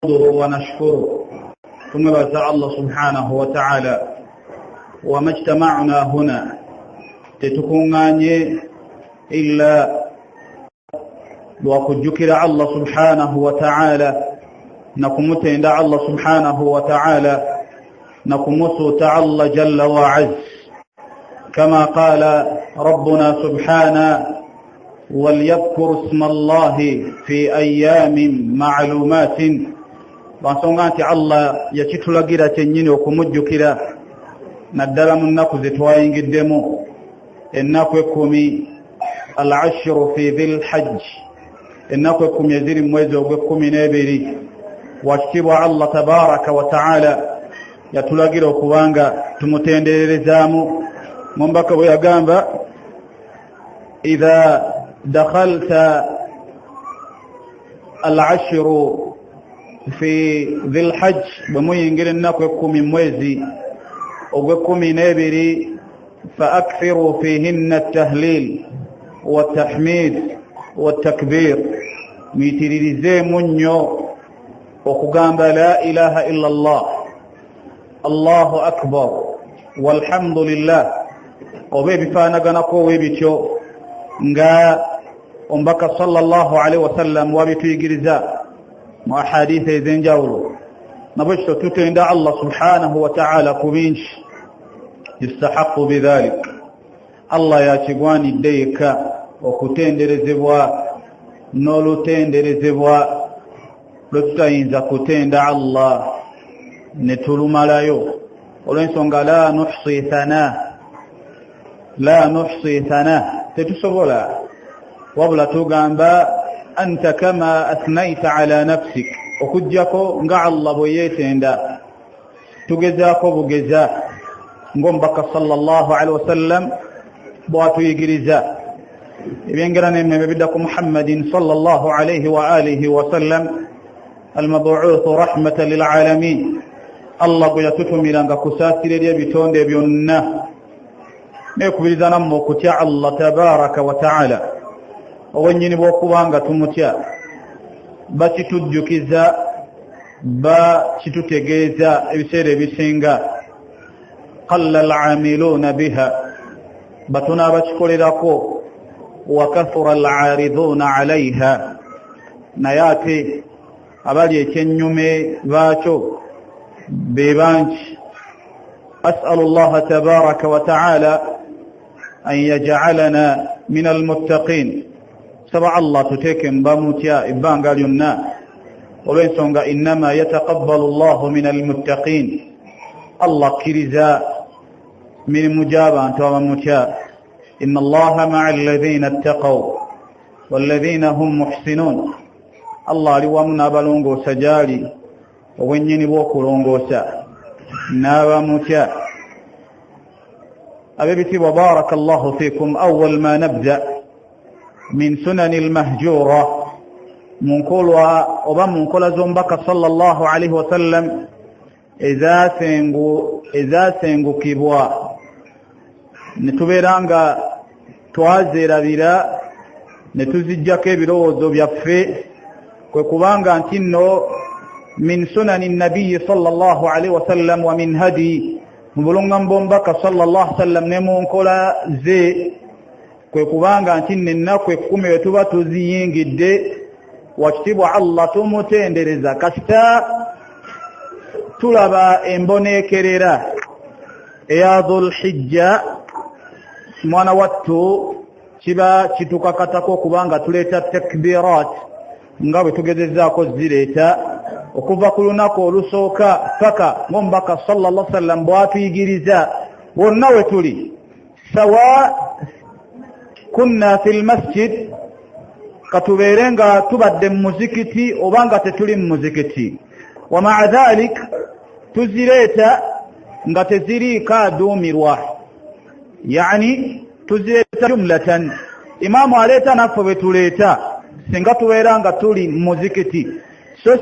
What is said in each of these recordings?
ونشكره ثم بارك الله سبحانه وتعالى وما اجتمعنا هنا تتكوناني إلا وكجكر الله سبحانه وتعالى نكمت عند الله سبحانه وتعالى نكمت تعالى جل وعز كما قال ربنا سبحانه وليذكر اسم الله في أيام معلومات basongati Allah yakitulagira kyennyini okumujjukira naddala mu nnaku zetwayingiddemu ennaku 10 al-ashru fi dhil hajj ennaku 10 eziri mwezi ogw'12 wakitibwa Allah tabaraka wa taala yatulagira okubanga tumutendererezaamu mumbaka bwe yagamba idha dakhalta al-ashru في ذي الحج بمينجر النكو يكومي مويزي ويكومي نابري فأكثروا فيهن التهليل والتحميد والتكبير ميتريزي منيو وقام لا إله إلا الله الله أكبر والحمد لله وبيبي فانغنكو ويبيتيو نغا أمبك صلى الله عليه وسلم وبيتيجرزا مع حديث زنجاولو نبشت تتند الله سبحانه وتعالى كبينش يستحق بذلك الله ياتيغواني ديكا وكتندر زبوا نولو تندر زبوا لتاينزا كتند الله نتلو ملايو ولنسونغا لا نحصي ثناء تتسبولا وبلا تغامبا أنت كما أثنيت على نفسك وكجاكو نقع الله بويتين تجزاكو بجزاء نقوم بك صلى الله عليه وسلم بواتو يجرزاء يبينقرن من بدكم محمد صلى الله عليه وآله وسلم المبعوث رحمة للعالمين الله قيتكم إلى أنك كساتر يبتون ديبيوننا نيكو بلزانا موكتع الله تبارك وتعالى وغنيني بوكوانغا تموتيا باتتجوكيزا باتتجيزا بسير بسينغا قل العاملون بها باتنا باتكولي داكو وكثر العارضون عليها نياتي أبالي كنيومي باتو ببانش أسأل الله تبارك وتعالى أن يجعلنا من المتقين سبع الله تتكن باموتيا إبان قال يمنا وليسونغا إنما يتقبل الله من المتقين الله كرزا من مجابا أنتوا موتيا إن الله مع الذين اتقوا والذين هم محسنون الله لوامنا بلونغو سجالي وينيني بوكو لونغو سا نابا موتيا أبيبتي وبارك الله فيكم. أول ما نبدأ من سنن المهجورة منقول زنبك صلى الله عليه وسلم إذا سنغو كيبوا نتبيرانغا توازير بلا نتزجك بلوزو بيفي كوكوانغا انتنو من سنن النبي صلى الله عليه وسلم ومن هدي mbulunga mbombaka sallallahu alaihi wasallam ne munkola ze kwe kubanga ntinne nakwe 10 wetuba tuziyingidde wakitibwa Allah tumutendereza kasita tulaba embonekerera eya dhul hijja mwana wattu kiba kitukakatako kubanga tuleta takbirat nga bwe tugezezaako zireta okuva ku lunaku olusooka paka ngombaka sallallahu alaihi wasallam bwatuyigiriza wonna we tuli sawa kunna fil masjid katubeerenga tubadde mu muzikiti obanga tetuli mu muzikiti wa ma'a dhalik tuzireta nga tezirika aduumirwa yani tuzireta jumlatan imamu aleta naffe betuleta singa tubeeranga tuli mu muzikiti so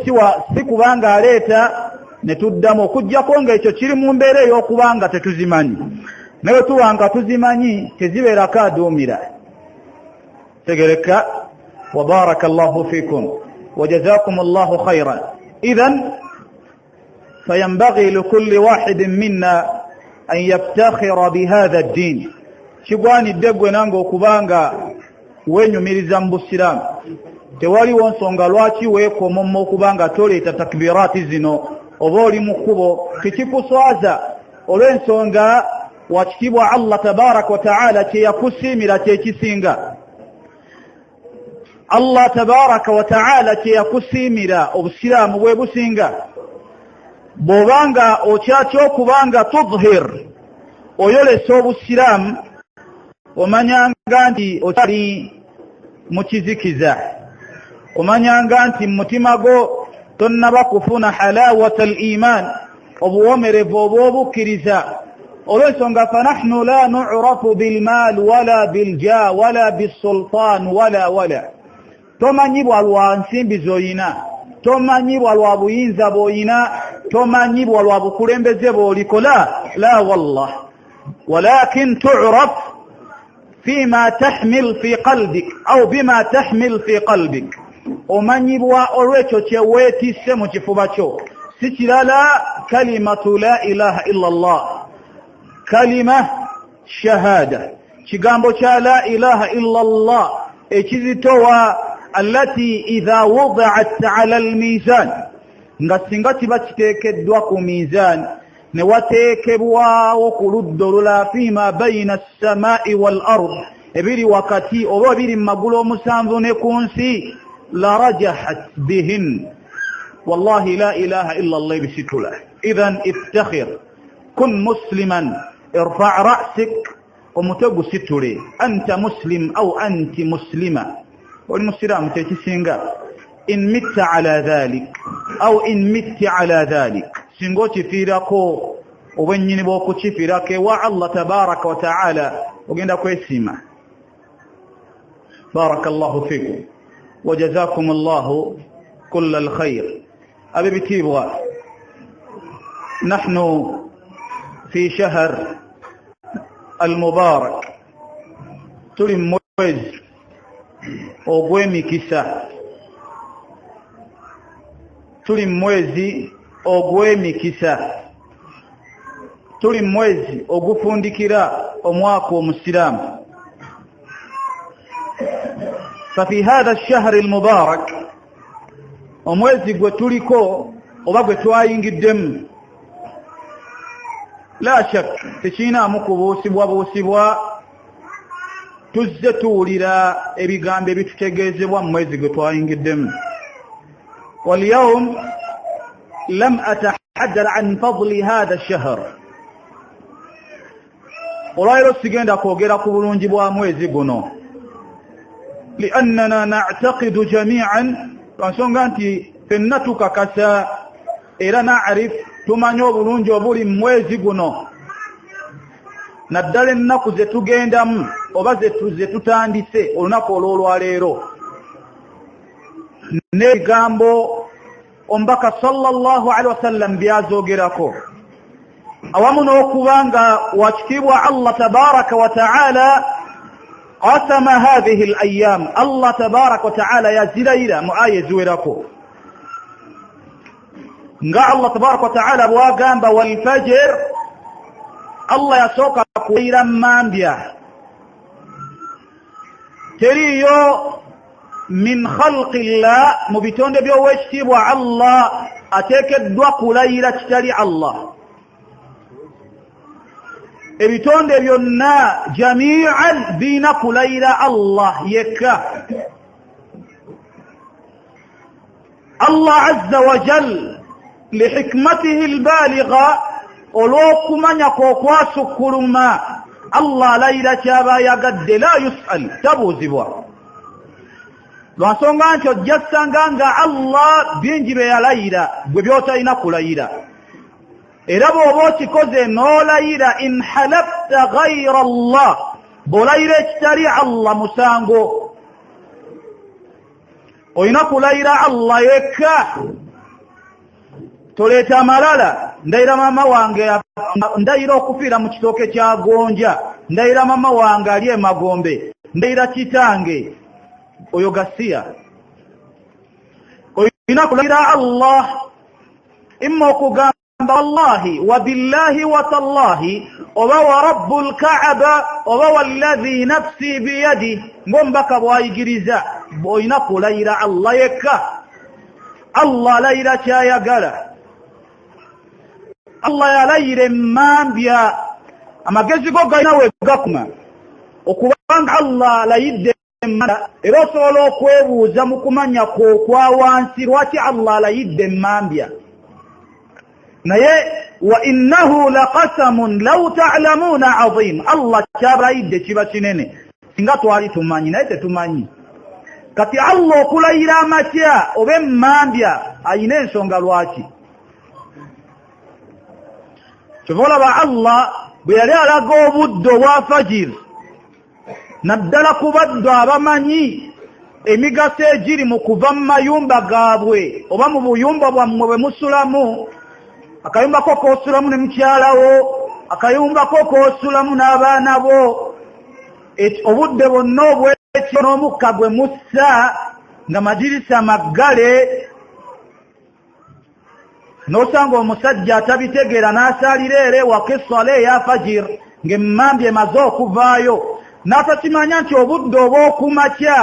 si kubanga aleta ne tuddamu okujjako ng'ekyo kiri mu mbeera ey'okubanga tetuzimanyi naye tuwanga tuzimanyi tezibeerako aduumira tegereka وبارك الله فيكم وجزاكم الله خيرا إذن فينبغي لكل واحد منا أن يفتخر بهذا الدين. شغواني دغwe nango kubanga wenyumiriza mu Islam tewali wonsonga lwaki weekomommo kubanga toleeta takbirati zino oba oli mu kkubo kikikuswaza olw'ensonga wakitibwa Allah tabaraka wa taala kyeyakusiimira kyekisinga. Allah tabaraka wa taala kyeyakusiimira obusiraamu bwe businga. Bw'obanga okyakyo okubanga tudhir oyolesa obusiraamu omanyanga nti okyali mu kizikiza, omanyanga nti mu mutima gwo tonnaba kufuna halawata al-iman, obuwomerevu obw'obukkiriza. olw'ensonga fanahnu la nu'rafu bilmal wala bilja wala bisultan wala tomanyibwa lwa nsimbi zoyina, tomanyibwa lwa buyinza bwoyina, tomanyibwa lwa bukulembeze bw'olikola, la wallah, walakin tu'raf فيما تحمل في قلبك أو بما تحمل في قلبك. omanyibwa olwekyo kyeweetisse mu kifuba kyo, si kirala kalimatu la ilaha illa Allah, kalima shahada, kigambo kya la ilaha illa Allah ekizitowa allati idha wudi'at ala al-mizan, nga singa kiba kiteekeddwa ku mizan ne wateekebwawo ku ludda olulala fima bayina as-samaa'i wal ard, ebiri wakati oba ebiri mu magulu omusanvu ne ku nsi, la rajahat bihin. wallahi la ilaha illa Allah bisitula. idhan iftakhir, kun musliman, irfa' ra'sik, omutego situle, anta muslim au anti muslima, oli muslimu tekisinga. in mitta ala dhalik au in mitti ala dhalik, singo kifirako obwennyini bw'okukifirako wa Allah tabaraka wa ta'ala ogenda kwesima. barakallahu fikum wa jazakum Allahu kull alkhair. abibitibwa nahnu fi shahr المبارك tuli mwezi ogw'emikisa, tuli mwezi ogw'emikisa, tuli mwezi ogufundikira omwaka omusiraamu. ففي هذا الشهر المبارك omwezi gwe tuliko oba gwe twayingiddemu, la shak tekiinaamu kubuusibwa tuzze tuwulira ebigambo ebitutegeezebwa mu mwezi gwe twayingiddemu. واليوم لم أتحدث عن فضل هذا الشهر. olwaleero sigenda kwogera ku bulungi bwa mwezi guno, لأننا نعتقد جميعا, lwansonga nti ffenna tukakasa era na'rif tumanye obulungi obuli mu mwezi guno, naddala ennaku ze tugendamu oba ze tutandise olunaku olw'olwaleero, n'ebigambo omubaka sallallahu alaihi wasallam byazoogerako, awamu n'okubanga wakitiibwa Allah tabaraka wa ta'ala qasama hadhihi al-ayyam, Allah tabaraka wa ta'ala yazirayira mu aya eziwerako nga Allah tabaraka wa ta'ala bwagamba wal fajr, Allah yasooka kuyira mambya, teriyo min khalqillah, mu bitonde by'owekitiibwa Allah ateekeddwa kulayira kitali Allah. ebitonde byonna jami'an bina kulayira Allah yekka. Allah azza wa jal lihikmatihi albaligha, olw'okumanya kw'okwasukkuluma Allah alayira kyaba yagadde, la yus'al, tabuuzibwa. lwansonga nti ojja kusanga nga Allah bingi bye yalayira gwe by'otalina kulayira, era bw'oba okikoze n'olayira in halafta ghayra Allah, bw'olayira ekitali Allah musango. olina kulayira Allah yekka. toleeta amalala, ndayira mama wange, ndayira okufiira mu kitooke kya gonja, ndayira mama wange ali emagombe, ndayira kitange, oyo gasiya. olina kulayira Allah إما كغام الله وبالله وتالله وهو رب الكعبة وهو الذي نفسي بيده مبك بوايجريزا بوينك ليلة الله يكا الله ليلة شايا قال الله يا ليلة مامبيا أما كيسيكو قينا ويقاكما وكوان الله ليلة رسولو كويبو زمكمان يكو كواوانسي رواتي الله ليلة مامبيا naye wa innahu laqasamun law ta'lamuna azim Allah kyabayidde kiba kinene singa twali tumanyi naye tetumanyi kati Allah okulayira amatya obe mmambya ayina ensonga lwaki kivolaba Allah bwe yali alaga obudde obwa fajir naddala kubaddo abamanyi emigaso egiri mu kuva mu mayumba gaabwe oba mu buyumba bwammwe bwe musulamu akayumba ko kosulamu ne mukyalawo akayumba ko kosulamu n'abaana bo obudde bonna obwekyo n'omukka gwe mussa nga madirisa maggale n'osanga omusajja atabitegeera n'asaalira ere waka essala eya fajir ng'emmambya emaze okuvaayo n'atakimanya nti obudde obw'okumakya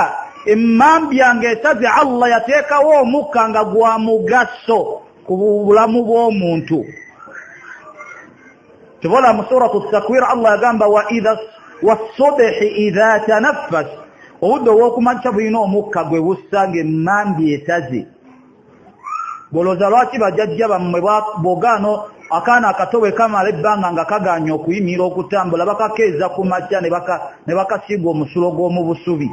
emmambya ng'esaze Allah yateekawo omukka nga gwa mugaso kubulamu bw'omuntu tubola mu suratu at-takwir Allah yagamba wa idha was-subhi idha tanaffas obudde obw'okumakya bulina omukka gwe bussange emmambya etaze boloza lwaki bajjajja bammwe bogaano akaana akato bwe kamala ebbanga nga kaganya okuyimira okutambula bakakeeza ku makya ne bakasiiga omusulo gw'omu busubi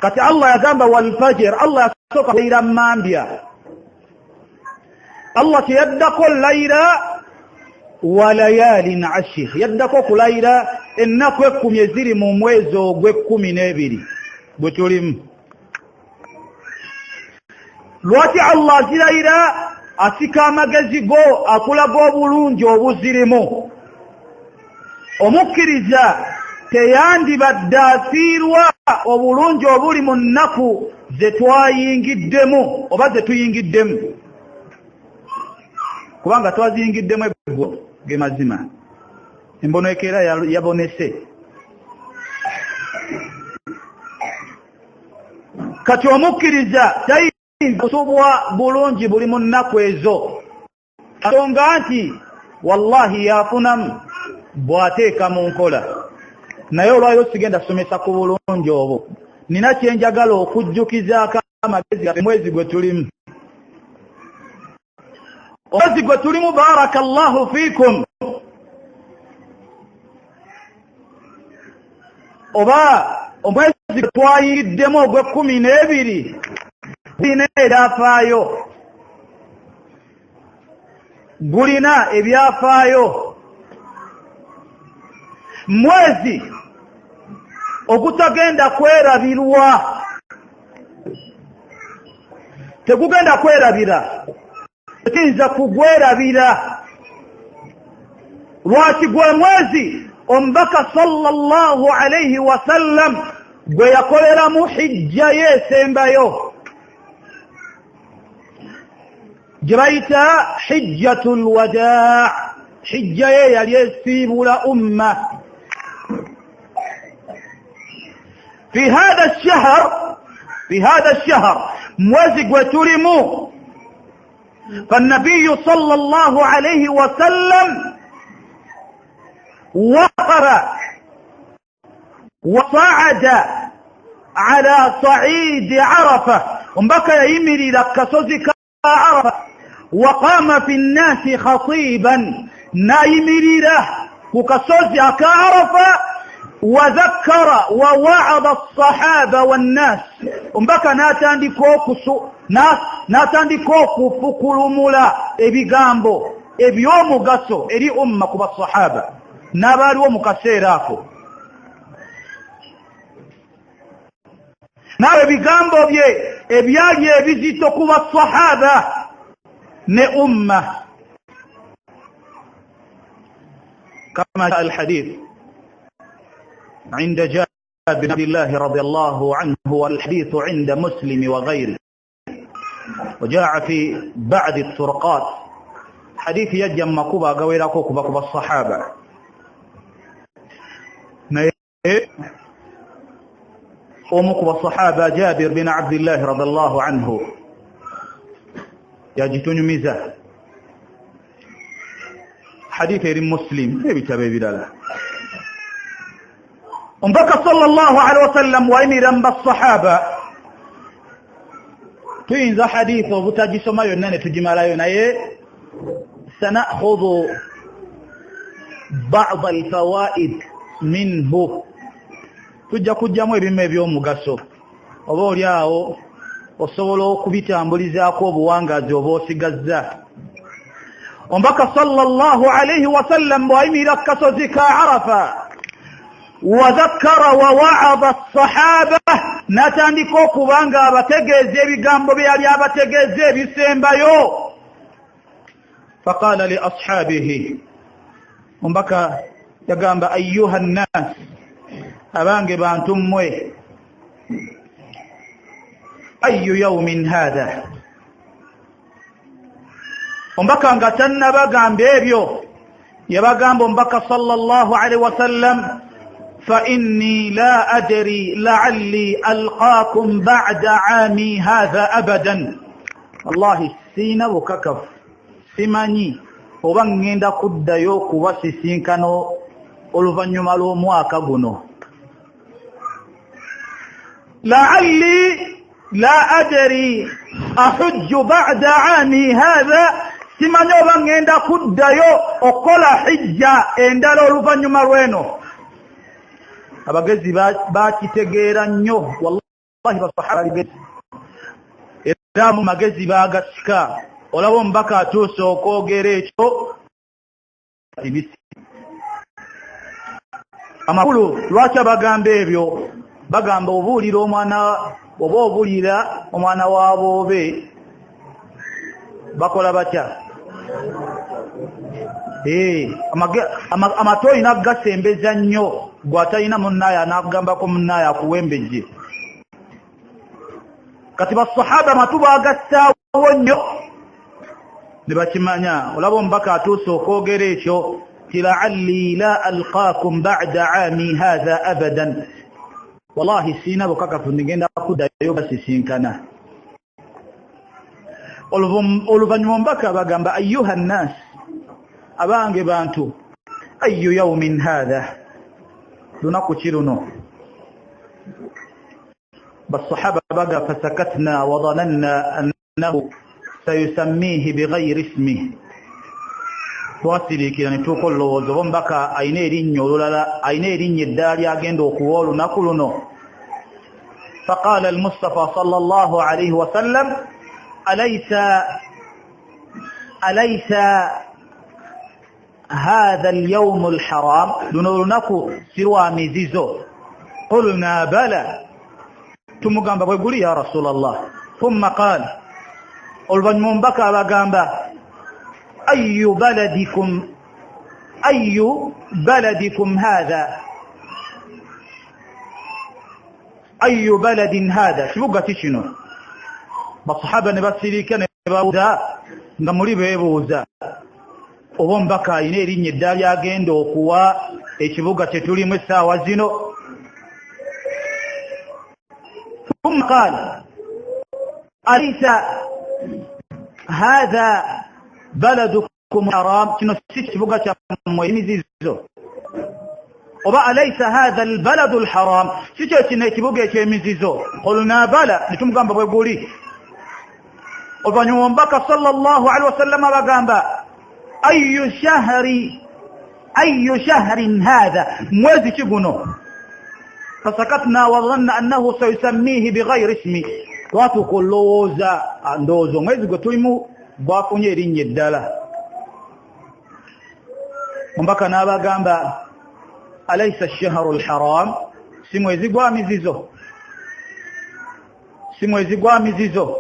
kati Allah yagamba wal fajr Allah yasoka layla mambya Allah yaddako layla wa layalin ashir yaddako ku layla ennaku 10 eziri mu mwezi ogw'12 bwe tulimu lwaki Allah zilayira asika amagezi go akulaga obulungi obuzirimu omukkiriza teyandibadde afiirwa obulungi obuli mu nnaku ze twayingiddemu oba ze tuyingiddemu kubanga twaziyingiddemu eggo ge mazima embonekeera yabonese kati omukkiriza tayinza kusubwa bulungi buli mu nnaku ezo nsonga nti wallahi yafunamu bw'ateeka mu nkola naye olwayo sigenda somesa ku bulungi obwo nina kyenjagala okujjukizaako amagezi ga mwezi gwe tulimu omwezi gwe tulimu barakallahu fiikum oba omwezi gwe twayiddemu ogw'12 gulina ebyafaayo gulina ebyafaayo mwezi ogutagenda kwerabirwa tegugenda kwerabira tinza kugwerabira lwaki gwe mwezi omubaka sallallahu alayhi wa sallam gwe yakoleramu hijja yesembayo gye bayita hijjatul wadaa hijja ye yali esiibula umma في هذا الشهر موزق وتلمو فالنبي صلى الله عليه وسلم وقر وصعد على صعيد عرفة ومبكى يمري لك صزك عرفة وقام في الناس خطيبا نايمري له وكصزك عرفة وذكر ووعظ الصحابة والناس ومبكى ناتandika okufukulumula ebigambo ebyomugaso eri umma ku basahaba n'abaaliwo mu kaseera ako nawe ebigambo bye ebyali ebizito ku basahaba ne umma kama jaa alhadith عند بن عبد الله رضي الله عنه والحديث عند مسلم وغيره وجاء في بعض الطرقات حديث يجمع كوبا غويرا كوبا الصحابة ومكوبا الصحابة جابر بن عبد الله رضي الله عنه يجتون ميزة حديث مسلم بيبي دالا ومبكى صلى الله عليه وسلم وإميرا بالصحابة توينزا حديثه بتاجي سما يونان تجمالا يوناي سنأخذ بعض الفوائد منه tujja kujjamu ebimu eby'omugaso oba oli awo osobola okubitambulizaako obuwangazi oba osigazza omubaka sallallahu alayhi wasallam bw'ayimira ku kasozi ka arafa wadhakkara wa wa'adha as-sahaba natandika okuba nga abategeeza ebigambo bye yali abategeeza ebisembayo faqala li ashabihi omubaka yagamba ayyuha nnas abange bantu mmwe ayyu yawmin hadha omubaka nga tannabagamba ebyo yabagamba omubaka sallallahu alaihi wasallam fa inni la adri la'alli alqaakum ba'da 'ami hadha abadan wallahi sina bukakaf simanyi oba ngenda kuddayo kubasisinkano oluvanyuma lw'omwaka guno لعلي لا أدري أحج بعد عامي هذا سمانيو بانغيندا كدايو أقول حجة إندالو لفنيو مروينو abagezi bakitegeera nnyo wallahi basahaba libet era mu magezi bagasika olabo mbaka atuuse okwogera ekyo amakulu lwaki abagamba ebyo bagamba obuulira omwana oba obuulira omwana waaboobe bakola batya amatoyi nagasembeza nnyo gwatalina munnaye anagambako munnaye akuwembejje kati basahaba amatu bagassaawo nnyo ne bakimanya olaba omubaka atuuse okwogera ekyo tilaalli la alqaakum ba'da 'ami hadha abadan wallahi sina bukakafu nigenda kuddayo basisinkana oluvanyuma omubaka bagamba ayyuha nnas abange bantu ayyu yawmin hadha lunaku ki luno basahaba baga fasakatna wa dhananna annahu sayusammihi bighayri ismihi twasirikira ne tukola olowooza oba omubaka ayina erinnya olulala ayina erinnya eddala lyagenda okuwa olunaku luno faqala almustafa sallallahu alayhi wasallam alaysa hadha alyawm alharam luno olunaku sirwa mizizo qulna bala tumugamba bwe guli ya rasulallah thumma qala oluvanyuma omubaka abagamba أي بلدكم هذا أي بلد هذا شبقة شنو بصحابة نبسلي كان يبوزا نمولي بيبوزا وهم بكا ينيرين يدال ياغين دوكوا شبقة تولي مسا وزنو ثم قال أليس هذا بلدكم حرام تنسيت بقى ميزيزو وبقى ليس هذا البلد الحرام تنسيت بقى ميزيزو قلنا بلى نتم قام بقولي وبنيوم بقى صلى الله عليه وسلم بقى أي شهر هذا موزي تقنو فسكتنا وظن أنه سيسميه بغير اسمه واتقول لوزا اندوزو موزي قتلمو bwafunye erinnya eddala omubaka n'abagamba alaysa ash-shahru al-haram si mwezi gwa mizizo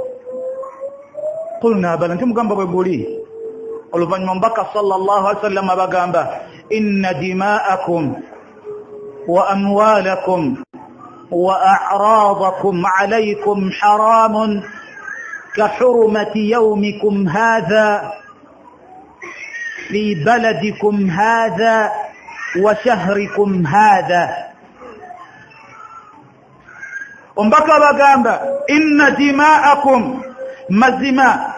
qulna bala ntimugamba bwe guli oluvanyuma omubaka sallallahu alayhi wasallam abagamba inna dima'akum wa amwalakum وأعراضكم عليكم حرام كحرمة يومكم هذا في بلدكم هذا وشهركم هذا. Ombaka bagamba inna dima'akum mazima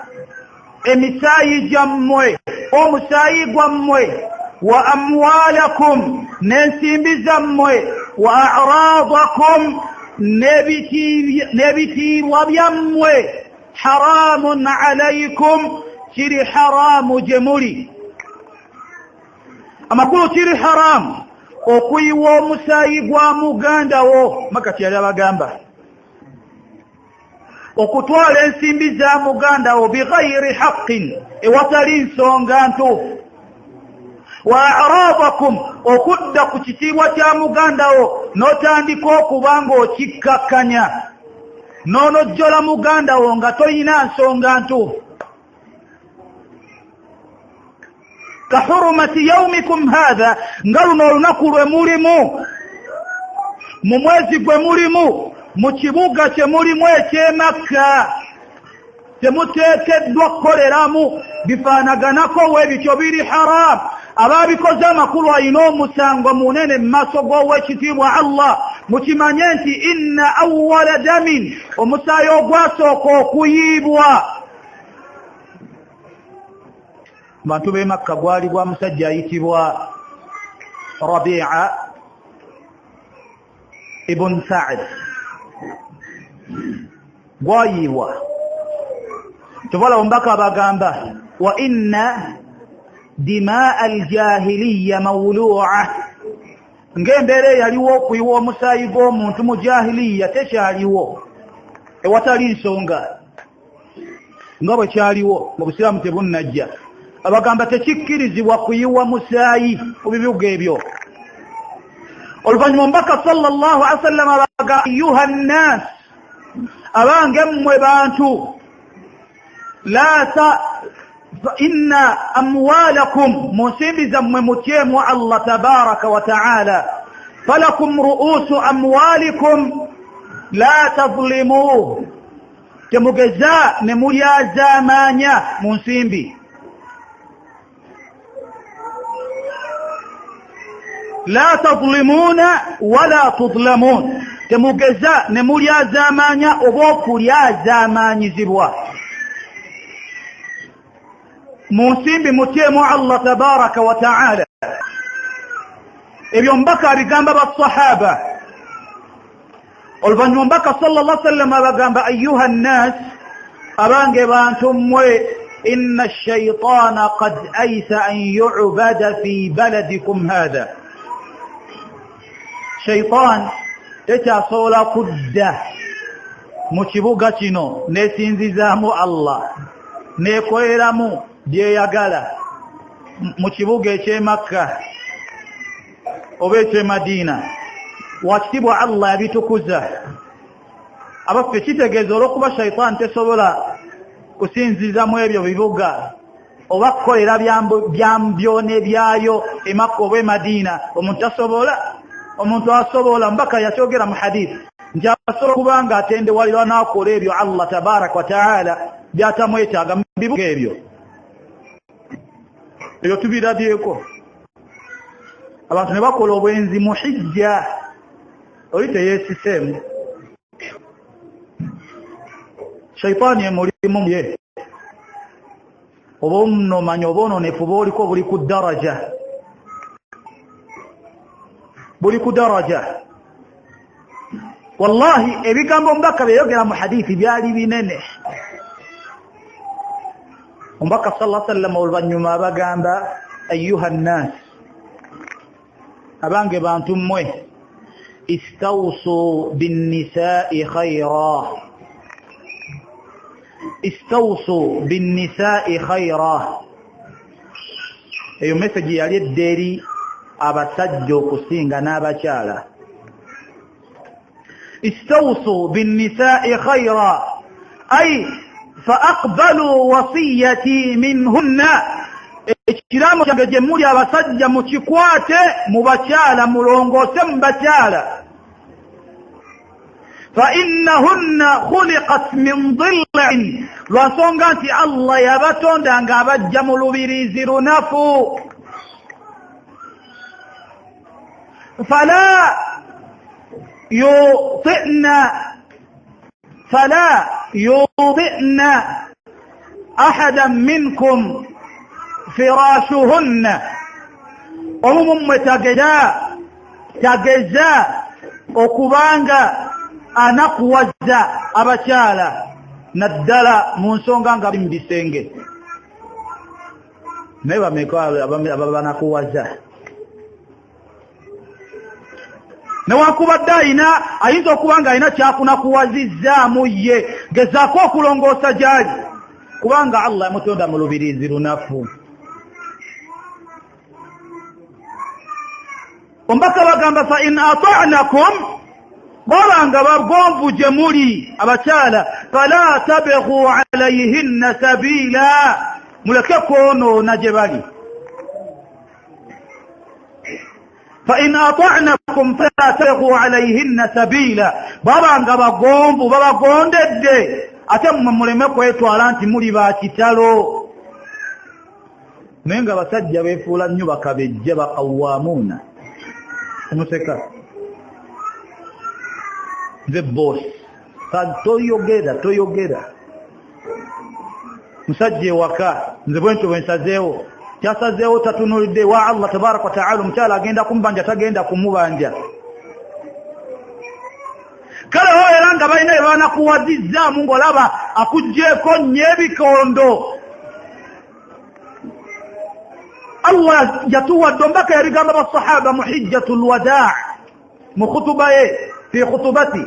emisayi jammwe omusayi gwammwe wa amwalakum nensimbi zammwe wa a'radakum nebitirwa byammwe haramun alaykum kiri haramu jemuli. Amakulu kiri haramu okuyiwa omusayi gwa muganda wo makati yali abagamba okutwala ensimbi za muganda wo bighayri haqqin ewatali nsonga ntuufu. Wa a'radakum okudda ku kitiibwa kya muganda wo n'otandika okuba ng'okikkakanya n'onojjola muganda wo nga toyina nsonga ntuufu. كحرمة يومكم هذا ngaluno olunaku lwe mulimu mu mwezi gwe mulimu mu kibuga kye mulimu eky'e Makka temuteekeddwa kukoleramu bifaanaganako w'ebityo biri haram. Ababikoze amakulu alina omusango munene mu maaso g'owekitiibwa Allah. Mukimanye nti inna awwala damin omusaayi ogwasooka okuyiibwa bantu be Makka gwali gwa musajja ayitibwa Rabi'a ibn Sa'd gwayiwa. Tuvala ombaka bagamba wa inna dimaa al-jahiliyya mawlu'a ngembere yaliwo okuyiwa omusaayi gw'omuntu mu jahiliyya tekyaliwo ewatali nsonga nga bwe kyaliwo mu Busiraamu tebunnajja. Abagamba tekikkirizibwa kuyiwa musaayi ku bibuga ebyo. Oluvannyuma mbaka sallallahu alaihi wasallam abagamba ayuha nnaas abange mmwe bantu inna amwalakum munsimbi zammwe mutyemu Allah tabaraka wa ta'ala falakum ru'usu amwalikum la tadhlimu temugeza ne mulyazamanya mu nsimbi. لا تظلمون ولا تظلمون temugeza ne mulyazamanya oba okulyazamanyizibwa mu nsimbi mutyemu Allah tabaraka wa ta'ala. Ebyo mbaka abigamba basahaba. Oluvannyuma mbaka sallallahu alaihi wasallam abagamba ayuha nnaas abange bantu mmwe inna ash-shaytana qad aysa an yu'bada fi baladikum hadha. Shaytan tekyasobola kudda mu kibuga kino nesinzizaamu Allah nekoleramu byeyagala mu kibuga eky'e Makka oba eky'e Madina. Wakitibwa Allah yabitukuza. Abaffe kitegeeza olw'okuba Shaytan tesobola kusinziza mu ebyo bibuga oba kukolera byambyone byayo e Makka oba e Madina. Omuntu asobola mbaka yakyogera mu hadith nti asobola kuba nga atendewalirwa n'akola ebyo Allah tabaraka wa ta'ala byatamwetaaga mu bibuga ebyo. Ebyo tubirabyeko abantu ne bakola obwenzi mu hijja oli teyeesiseemu. Shaytaani emulimu ye oba omunomanya oba ononefu booliko buli ku daraja. Wallahi ebigambo mbaka byeyogera mu hadithi byali binene. Mbaka sallallahu alaihi wasallam oluvannyuma abagamba ayuha nnaas abange bantu mmwe istawsu binnisaa'i khayra. Istawsu binnisaa'i khayra. Eyo message yali eddeeri abasajja okusinga n'abakyala. Istawsu binnisaa'i khayra ay faaqbalu wasiyati minhunna. Ekiraamo kyange gye muli abasajja mukikwate mu bakyala mulongoose mu bakyala. فإنهن خلقت من ضلع لصنغات الله يبتون دانغا بجمل بريزر نفو فلا يوطئن أحدا منكم فراشهن وهم تجزا okubanga anakuwaza abakyala naddala mu nsonga nga bimbisenge naye bameka abanakuwaza newakubadde ayinza okubanga alina kyakunakuwazizzaamu ye gezaako okulongoosa gyali kubanga Allah yamutonda mu lubirizi lunafu. Ombaka bagamba fa in ata'nakum baranga bagomvu gye muli abakyala fala tabghu alayhinna sabila muleke kwonoona gye bali. فإن أطعنكم فلا تبغوا عليهن سبيلا baranga bagomvu babagondedde ate muleme kwetwala nti muli ba kitalo naye nga basajja beefuula nnyo bakabejje baqawwaamuuna omuseka nze boss toyogera musajja ewaka nze bwentyo bwensazeewo kyasazeewo tatunulidde wa Allah tabaraka wa taala omukyala agenda kumbanja tagenda kumubanja kale ho era nga balina ebana kuwazizzaamu ng'olaba akugjeeko nnyo ebikondo. Allah yatuwadde ombaka yaligamba basahaba mu hijjatul wadaa mu khutuba ye fi khutubati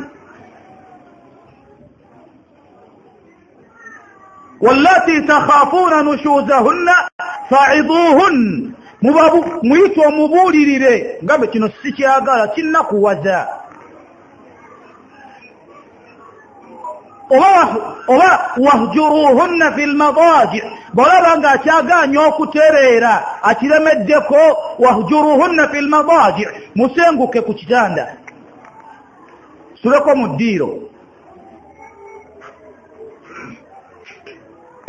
wallati takhafuna nushuzahunna fa'iduhun muyitwa mubulirire ngambe kino si kyagala kinnakuwaza oba wahjuruhunna fil madaji balaba nga kyaganya okutereera akiremeddeko wahjuruhunna fil madaji musenguke ku kitanda suleko mu ddiiro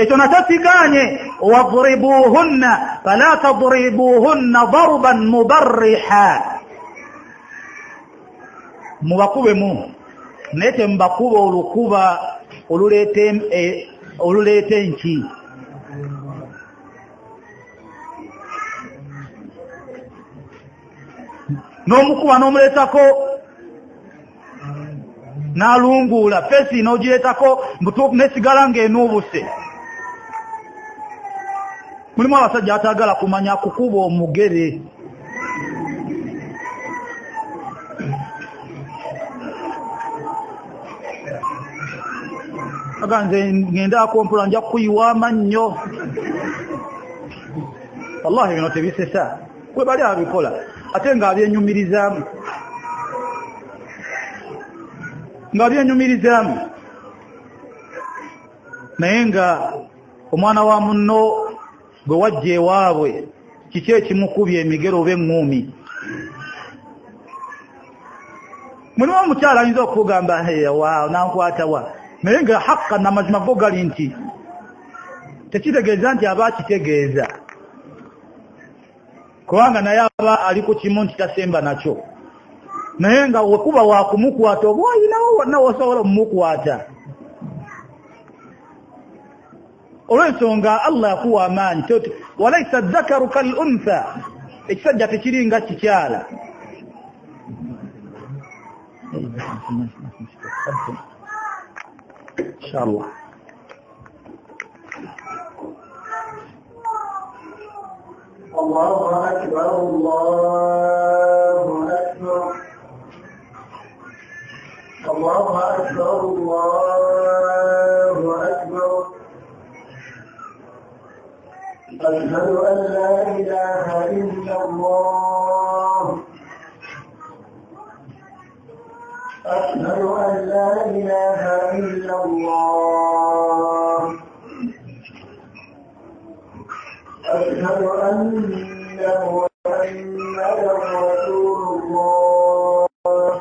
ekyo nakyo kiganye wadribuhunna fala tadribuhunna darban mubarriha mubakubemu naye temubakuba olukuba oluleeta enki n'omukuba n'omuleetako n'alunguula fesi n'ogireetako mbutuufu nesigala ng'enuubuse. Mulimu abasajja atagala kumanya kukuba omugere aganze ngenda akompula nja kuyiwa amannyo wallahi bino tebisesa kwe bali abikola ate nga abyenyumirizaamu naye nga omwana wa munno gwe wajja ewaabwe kiki ekimukubye emigero oba eŋŋuumi. Mulimu omukyala ayinza okugamba waaw nankwata wa naye nga hakka n'amazima go gali nti tekitegeeza nti aba akitegeeza kubanga naye aba ali ku kimu nti tasemba nakyo naye nga wekuba wakumukwata oba ayinawo wonna wosobola omumukwata. olw'ensonga Allah yakuwa amaanyi walaysa dhakaru kal untha ekisajja tekiringa kikyala. inshallah Allahu akbar Allahu akbar Allahu akbar Allahu akbar ashhadu an la ilaha illa Allah أشهد أن لا إله إلا الله أشهد أن محمدا رسول الله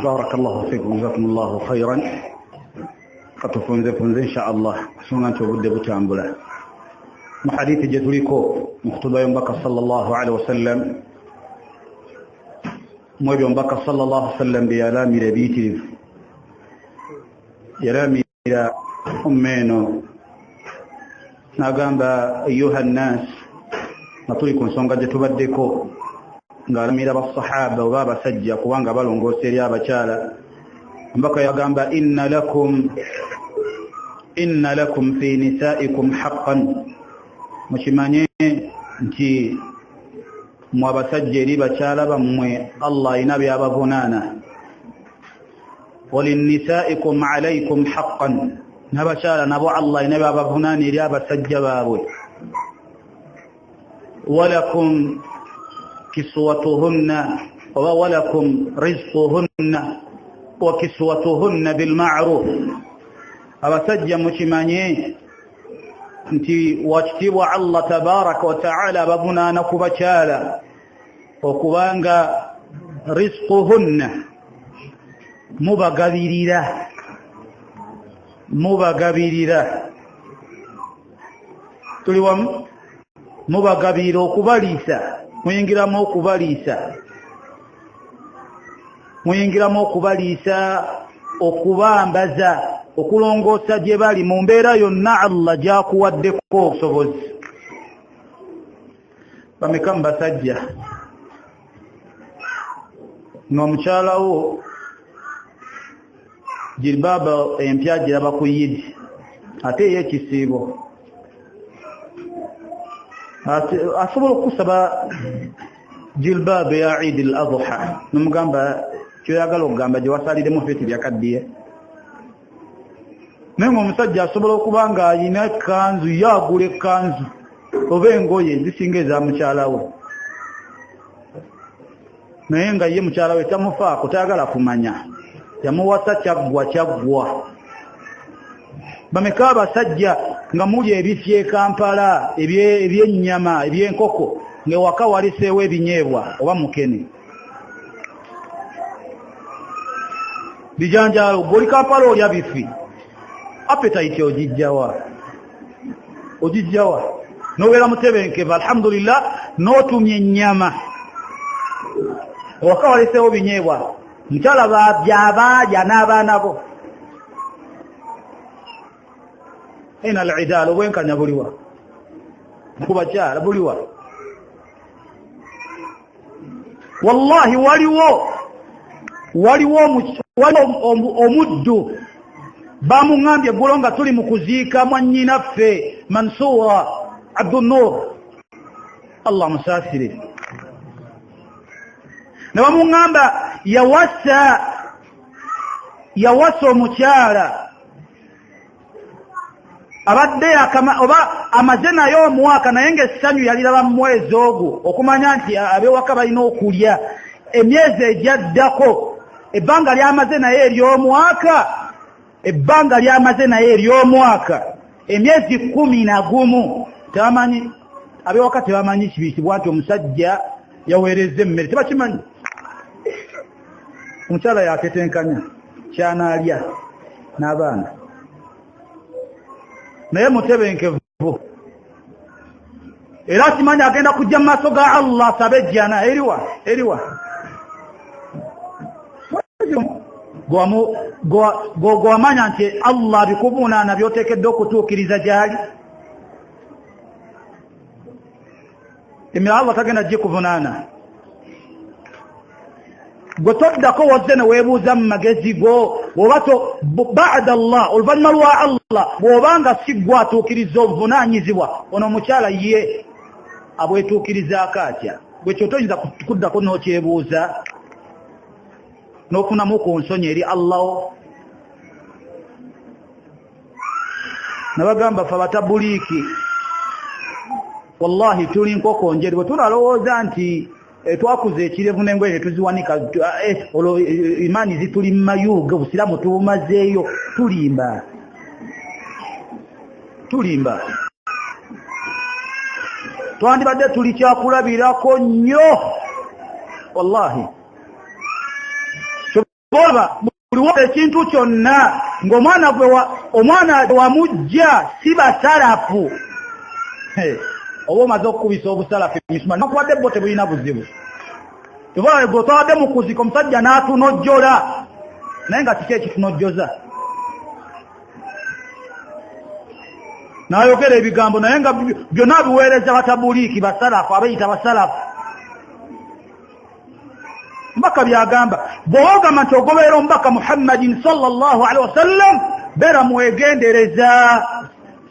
بارك الله فيكم جزاكم الله خيرا قد فنز إن شاء الله سنة تبدأ بتعمله محاديث جتوليكو مخطوبة يوم بك صلى الله عليه وسلم مو يوم بك صلى الله عليه وسلم بيالامي لبيتي يرامي إلى أمينو نقام أيها الناس نطولكم سنة جتبدكو ngalamira basahaba baba sajja kubanga balongoose eri abakyala mbaka yagamba inna lakum fi nisaikum haqqan mukimanye nti mu abasajja eri bakyala bammwe Allah ina byabavunaana walinnisaikum alaykum haqqan n'abakyala nabo Allah ina byabavunaana eri abasajja baabwe walakum كسوتهن ولكم رزقهن وكسوتهن بالمعروف abasajja mukimanye nti wakitibwa Allah tabaraka wa taala bavunaana ku bakyala okubanga rizquhunna mubagabirira tuliwamu mubagabirira okubaliisa muyingiramu okubaliisa okubambaza okulongoosa gye bali mu mbeera yonna Allah gyakuwaddeko obusobozi bameka mu basajja n'omukyalawo jilbaaba empya giraba ku yidi ate ey'ekisiibo asobola okusaba jilbaaba ya Eid al-Adha nomugamba kyoyagala okugamba gye wasaliremu feti byakaddiye naye omusajja asobola okuba nga alina kanzu yagula ekanzu oba engoye zisinga eza mukyala we naye nga ye mukyala we tamufaako tayagala kumanya yamuwasa kyaggwa bameka abasajja nga muli ebifye e Kampala ebyennyama ebyenkoko ng'ewaka waliseewo ebinyeebwa oba mukene bijanjaalo goli Kampala olya bifi appetite ogijjawa nobeera mutebenkevu alhamdulillah n'otumya ennyama ewaka waliseewo binyeebwa mukyala byabaalya n'abaana bo ina al-idaal obwenkanya buliwa ku bakyala buliwa wallahi waliwo omuddu bamuŋŋambye eggulo nga tuli mu kuziika mwannyinaffe Mansuura Abdunnuur Allah musaasire ne bamuŋŋamba yawasa omukyala abadde oba amaze naye omwaka naye ng'essanyu yaliraba mu mwezi ogwo okumanya nti ab'ewaka balina okulya emyezi egyaddako ebbanga lyamaze naye ery'omwaka emyezi 11 tamanyi ab'ewaka tebamanyi kibiyitibwa nti omusajja yaweereza emmere tebakimanyi omukyala yaketenkanya kyanaalya n'abaana naye mutebenkevu era kimanyi agenda kujja mu maaso ga Allah sabe ejjana eriwa gwamanya nti Allah bikuvunaana byoteekedde okutuukiriza gyali emira Allah tagenda gikuvunaana gwe toddako wazze ne weebuuza mu magezi go bw'obato ba'da Allah oluvannyuma lwa Allah bw'obanga si gwe atuukiriza obuvunaanyizibwa ono omukyala ye abwetuukirizaako atya gwe kyotoyinza kuddako n'okyebuuza n'ofunamu ku nsonyi eri Allah nabagamba fe abatabuliiki wallahi tuli nkoko njeri bwe tunalowooza nti twakuze ekirevu n'engoye ne tuziwanika olwo imaani zituli mu mayuga obusiraamu tubumazeeyo tulimba twandibadde tuli kyakulabirako nnyo wallahi buliwo ekintu kyonna ng'omwana wamujja si basalafu oba omaze okukubisa obusalafu emisuma nakuwadde bo tebulina buzibu tubala gwe otawadde mu kuzika omusajja n'atunojjola naye nga kiki ekitunojjoza n'ayogera ebigambo naye nga byonna biweereza batabuliiki basalafu abayita basalafu mbaka byagamba bw'ogamba nti ogoberera omubaka Muhammadin sallallahu alaihi wasallam beera mwegendereza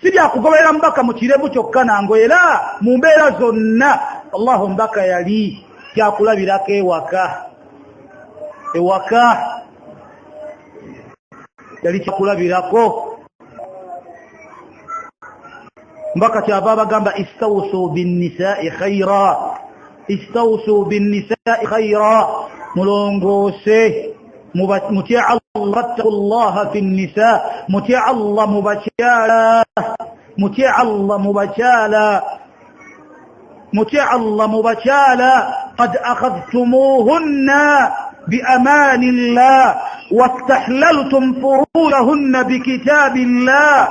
si byakugoberera mbaka mu kirevu kyokka nango era mu mbeera zonna Allahu mbaka yali kyakulabirako ewaka yali kyakulabirako mbaka kyava bagamba istawsu binnisa'i khayra mulongoose mutye Allah wattaqullaha fi nisa mutye Allah mubachala qad akhadhtumuhunna بأمان الله واستحللتم فروجهن بكتاب الله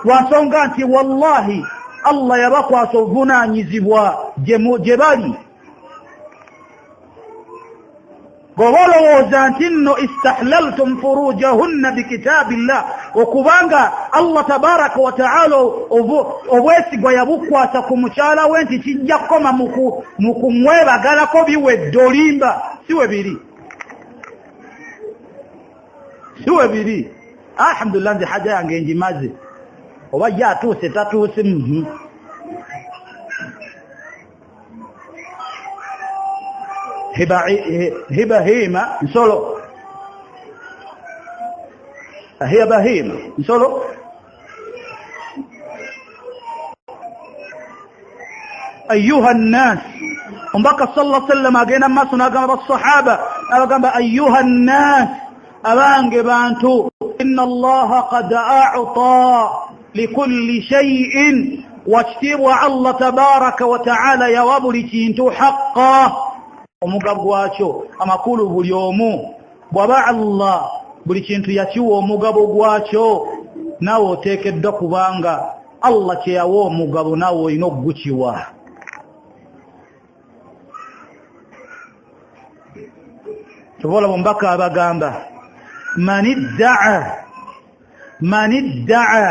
وصنغانتي والله الله يبقى صفنا نزبوا جبالي قولوا وزانتين استحللتم فروجهن بكتاب الله وكبانغا الله تبارك وتعالى obwesi gwa yabukwasa ku mukyala wenti kijja koma mukumweba galako biweddolimba siwe biri alhamdulillah nze haja yange njimaze oba yatuuse tatuuse هبهيمة نسولو هي بهيمة نسولو أيها الناس ومبقى صلى الله عليه وسلم أجينا ما سنقام بالصحابة أقام أيها الناس أبانك بانتو إن الله قد أعطى لكل شيء واشتبع الله تبارك وتعالى يواب لتينتو حقا omugabo gwakyo amakulu buli omu bwaba Allah buli kintu yakiwa omugabo gwakyo nawo oteekeddwa kubanga Allah kye yawa omugabo nawo olina okugukiwa tubola bombaka abagamba manidda'a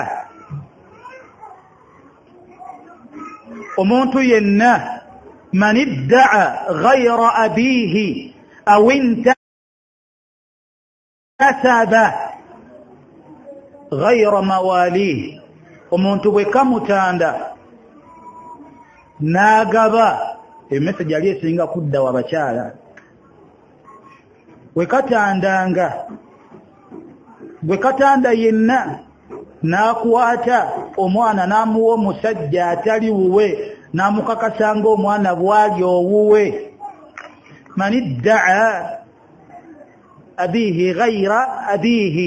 omuntu yenna من ادعى غير أبيه أو انتسب غير مواليه ومنتو بكمتاندا ناغبا المسج عليه سينغا كودا وباچالا wekatanda yenna nakwata omwana namuwa omusajja atali wuwe namukakasanga omwana bwali owuwe manidda'a abihi ghayra abihi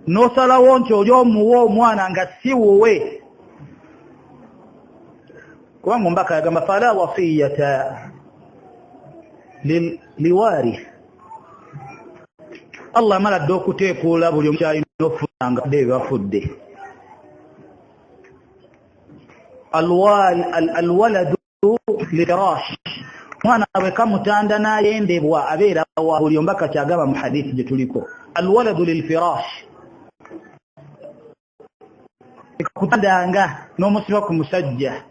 nosalawo nti oli omuwa omwana nga si wuwe kubanga ombaka yagamba fala wasiyata liwarith Allah amaladde okuteekula buli omukyalina okufunanga bafudde alwaladu lifirash mwana bwe kamutanda n'ayendebwa abeera wa buli ombaka kyagamba mu hadithi gye tuliko الولد للفراش kutandanga no musiba ku musajja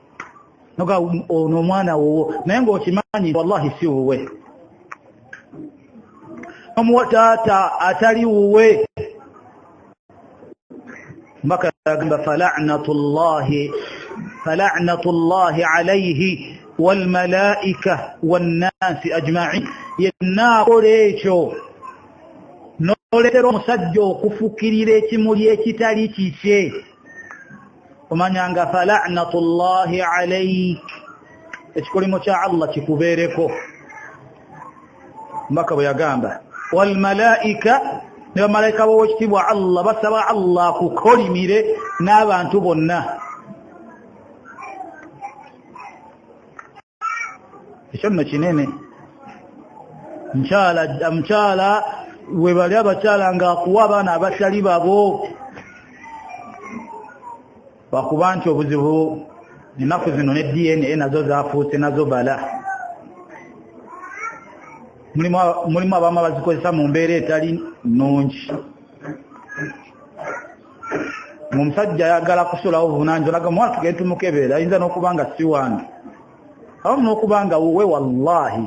noga ono mwana wo naye ngo kimanyi wallahi si wowe omwatata atali wowe mbaka gamba fala'natullahi alayhi wal malaika wan nas ajma'in yenna qolecho noletero musajja okufukirira ekimuli ekitali kike omanyanga fala'natullahi alayk ekikolimo kya Allah kikubeereko mbaka bweyagamba wal malaika ne malaika bo ekitibwa Allah basaba Allah kukolimire n'abantu bonna ekyo kinene mchala webali abachala nga kuwa bana abatali babo bakubanti obuzibu ninaku zino ne DNA nazo zafuuse nazo bala mulimu abamu abazikozesa mu mbeera etali nnungi omusajja ayagala kusulawo obuvunanyizibwa mwatu tugende tumukebera ayinza n'okubanga si wange abamu n'okubanga wowe wallahi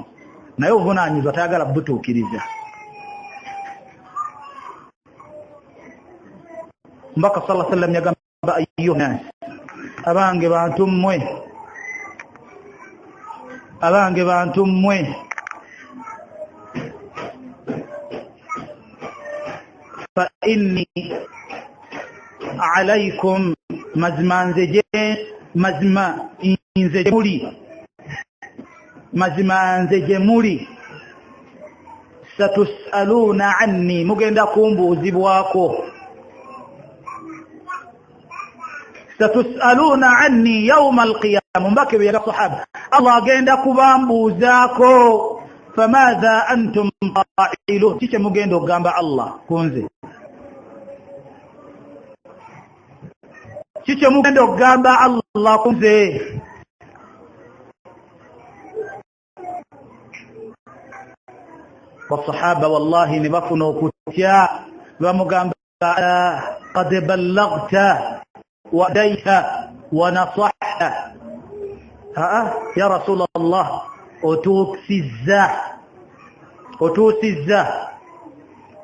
naye obuvunanyizibwa tayagala butuukiriza mbaka sallallahu alaihi wasallam yagamba ayyuhan abange bantu mmwe fa inni alaykum mazmanzeje muri satus'aluna anni mugenda kumbuzibwako satus'aluna anni yawm al-qiyamah mbake ya sahaba Allah agenda kubambuzaako famadha antum qa'ilun tiche mugendo gamba Allah kunze tiche mugendo gamba Allah kunze والصحابه والله نبفنوا كتيا ومغامبا قد بلغت وديها ونصحت يا رسول الله otuusizza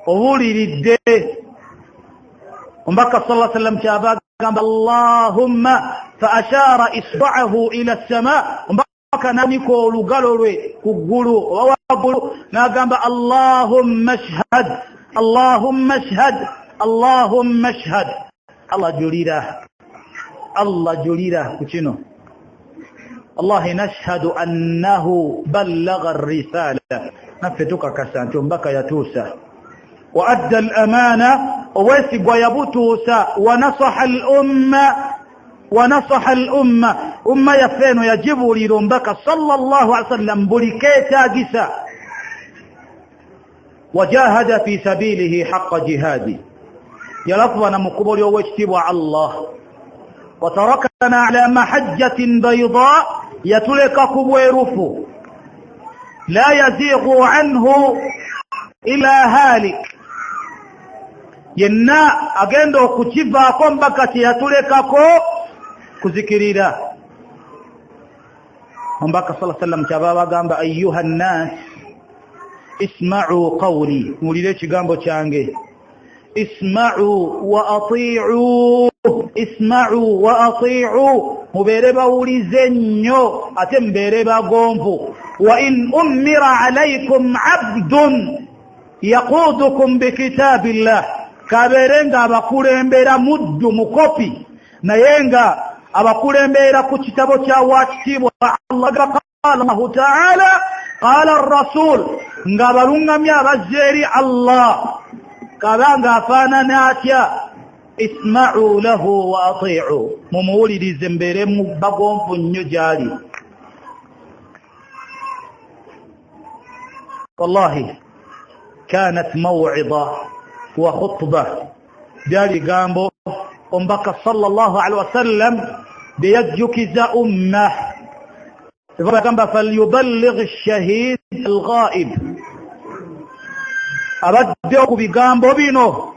owuliridde ombaka sallallahu alaihi wasallam kyava gamba Allahumma fa ashara isba'ahu ila as-sama' ombaka naniko olugalo lwe ku ggulu oba waggulu n'agamba Allahumma ashhad Allahumma ashhad Allahumma ashhad Allah julira ku kino Allah nashhadu annahu ballagha ar-risala nafituka kasantu mbaka yatusa wa adda al-amana wa yabutusa wa nasaha al-umma yafeno yajibu lirumbaka sallallahu alaihi wasallam buliketa gisa wajahada fi sabilihi haqqa jihadi yalafwana mukubuli owekitibwa Allah وتركنا على محجة بيضاء يتلك كبويرف لا يزيغ عنه إلا هالك ينا أجندو كتبا كمبكة يتلك كذكريرا ومبكة صلى الله عليه وسلم شبابا قام أيها الناس اسمعوا قولي موليدش قامبو تشانجي اسمعوا واطيعوا مبربا ولزنيو اتمبربا غومفو وان امر عليكم عبد يقودكم بكتاب الله كابرنga abakulembera muddu mukopi nayenga abakulembera ku kitabo kya wakitibwa Allah qala ta'ala qala ar-rasul ngabalungamya abazeri Allah kabanga afanana atya اسمعوا له واطيعوا ممولد زمبره مبغون فنيو جاري والله كانت موعظه وخطبه جاري جامبو امبك صلى الله عليه وسلم بيجكز امه فليبلغ الشهيد الغائب abaddewo ku bigambo bino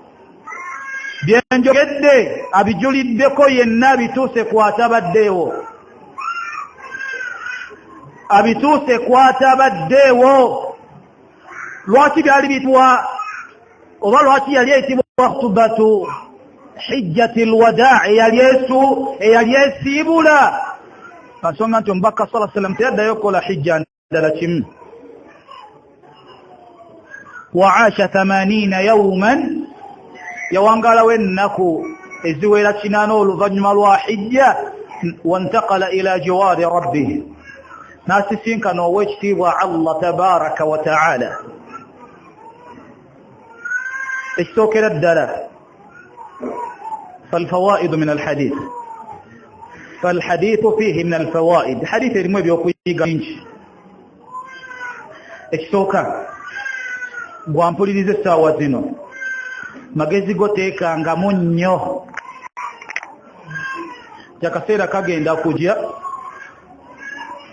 byenjogedde abijuliddeko yenna bituuse kwatabaddeewo abituuse kwatabaddeewo lwaki byali bitwa oba lwaki yali eyitibwa khutbatu hijjati alwadaa eyali esiibula kansonga nti omubaka sallallahu alayhi wasallam teyaddayo okukola hijja ndala kimu وعاش 80 يوما يوانقال وإنكو إزويلة شنانول ظجم الواحجة وانتقل إلى جوار ربه ناسسين كانوا وجتي الله تبارك وتعالى اشتوكل الدلالة فالفوائد من الحديث فالحديث فيه من الفوائد حديث المبي وقيقى اشتوكا bwampulirize sawa zino magezi goteeka nga munnyo jakaseera kagenda kujja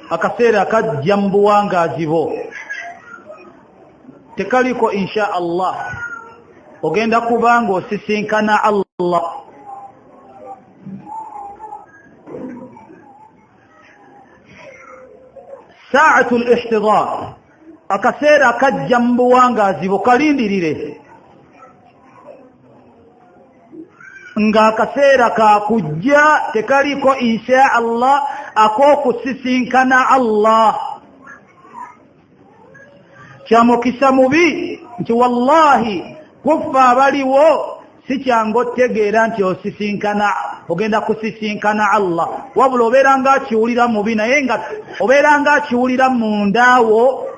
akaseera kajja mu buwangaazi bo tekaliko insha Allah ogenda kubanga osisinkana Allah sa'atul ihtidar akaseera kajja mu buwangaazi bukalindirire nga akaseera kakujja tekaliko insha Allah ak'okusisinkana Allah kyamukisa mubi nti wallahi kufa abaliwo si kyangu otegeera nti ogenda kusisinkana Allah wabula obeera nga akiwulira mubi naye nga obeera nga akiwulira mundaawo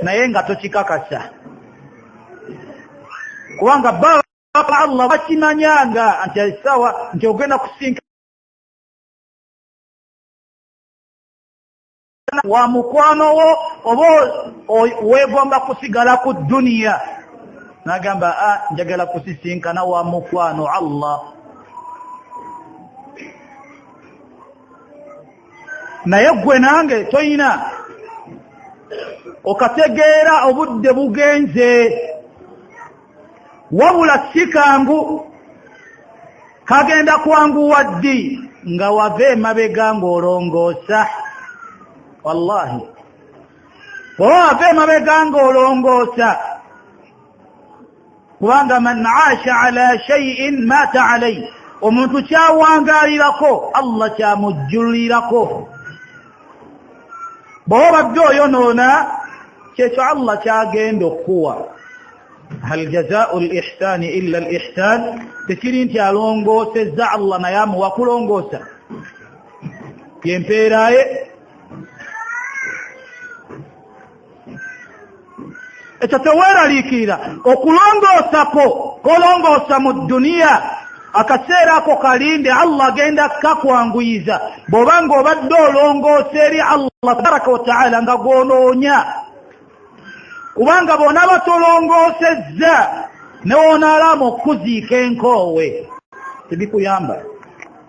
naye nga tokikakasa kubanga baba Allah bakimanyanga nti sawa nti ogenda kusinkana wa mukwano wo oba wegomba kusigala ku dunia nagamba njagala kusisinkana wa mukwano Allah naye gwe nange toyina okategeera obudde bugenze wabula sikangu kagenda kwanguwa ddi nga wava emabega ng'olongoosa wallahi wava emabega ng'olongoosa kubanga man aasha ala shay'in mata alayhi omuntu kyawangaalirako Allah kyamujjulirako bw'obadde oyonoona kyekyo Allah kyagenda okuwa hal jazaa'u al-ihsani illa al-ihsan tekiri nti alongoosezza Allah naye amuwa kulongoosa yempeeraye ekyo teweeraliikirira okulongoosako kolongoosa mu duniya akaseera ako kalinde Allah agenda kakwanguyiza bw'obanga obadde olongoosa eri Allah tabaraka wa ta'ala nga gwonoonya kubanga bona batolongoosezza newoonaalama okuziika enkoowe tebikuyamba